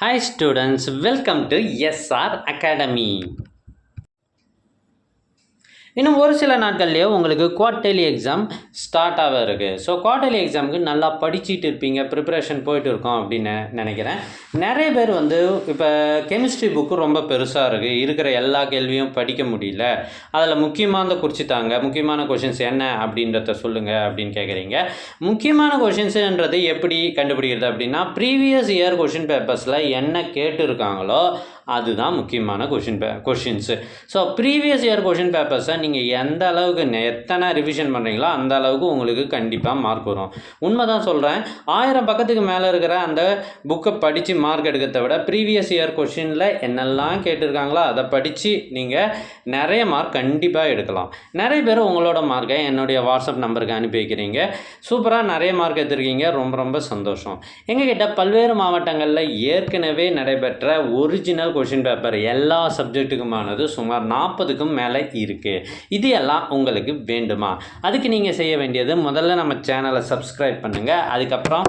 Hi students, welcome to SR Academy. இன்னும் ஒரு சில நாட்கள்லேயே உங்களுக்கு குவார்ட்டர்லி எக்ஸாம் ஸ்டார்ட் ஆக இருக்குது. ஸோ குவார்ட்டர்லி எக்ஸாமுக்கு நல்லா படிச்சுட்டு இருப்பீங்க, ப்ரிப்பரேஷன் போயிட்டு இருக்கோம் அப்படின்னு நினைக்கிறேன். நிறைய பேர் இப்போ கெமிஸ்ட்ரி புக்கு ரொம்ப பெருசாக இருக்குது, இருக்கிற எல்லா கேள்வியும் படிக்க முடியல, அதில் முக்கியமானதை குறிச்சிட்டாங்க, முக்கியமான கொஷின்ஸ் என்ன அப்படின்றத சொல்லுங்கள் அப்படின்னு கேட்குறீங்க. முக்கியமான கொஷின்ஸுன்றது எப்படி கண்டுபிடிக்கிறது அப்படின்னா, ப்ரீவியஸ் இயர் கொஷின் பேப்பர்ஸில் என்ன கேட்டுருக்காங்களோ அதுதான் முக்கியமான questions. So previous year question பேப்பர்ஸை நீங்கள் எந்த அளவுக்கு எத்தனை ரிவிஷன் பண்ணுறீங்களோ அந்த அளவுக்கு உங்களுக்கு கண்டிப்பாக மார்க் வரும். உண்மை தான் சொல்கிறேன். 1000 பக்கத்துக்கு மேலே இருக்கிற அந்த புக்கை படித்து மார்க் எடுக்கிறத விட ப்ரீவியஸ் இயர் கொஷினில் என்னெல்லாம் கேட்டிருக்காங்களோ அதை படித்து நீங்கள் நிறைய மார்க் கண்டிப்பாக எடுக்கலாம். நிறைய பேர் உங்களோட மார்க்கை என்னுடைய வாட்ஸ்அப் நம்பருக்கு அனுப்பி வைக்கிறீங்க. சூப்பராக நிறைய மார்க் எடுத்துருக்கீங்க, ரொம்ப ரொம்ப சந்தோஷம். எங்ககிட்ட பல்வேறு மாவட்டங்களில் ஏற்கனவே நடைபெற்ற ஒரிஜினல் கொஷின் பேப்பர் எல்லா சப்ஜெக்ட்டுக்குமானது சுமார் 40க்கும் மேலே இருக்குது. இது எல்லாம் உங்களுக்கு வேண்டுமா? அதுக்கு நீங்கள் செய்ய வேண்டியது, முதல்ல நம்ம சேனலை சப்ஸ்கிரைப் பண்ணுங்கள், அதுக்கப்புறம்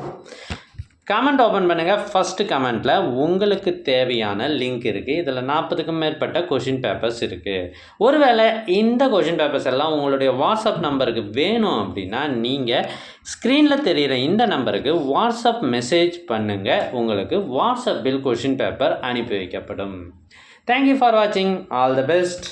கமெண்ட் ஓப்பன் பண்ணுங்கள். ஃபஸ்ட்டு கமெண்ட்டில் உங்களுக்கு தேவையான லிங்க் இருக்குது. இதில் 40க்கும் மேற்பட்ட கொஷின் பேப்பர்ஸ் இருக்குது. ஒருவேளை இந்த கொஷின் பேப்பர்ஸ் எல்லாம் உங்களுடைய வாட்ஸ்அப் நம்பருக்கு வேணும் அப்படின்னா நீங்கள் ஸ்க்ரீனில் தெரிகிற இந்த நம்பருக்கு வாட்ஸ்அப் மெசேஜ் பண்ணுங்கள். உங்களுக்கு வாட்ஸ்அப்பில் கொஷின் பேப்பர் அனுப்பி வைக்கப்படும். தேங்க்யூ ஃபார் வாட்சிங். All the best.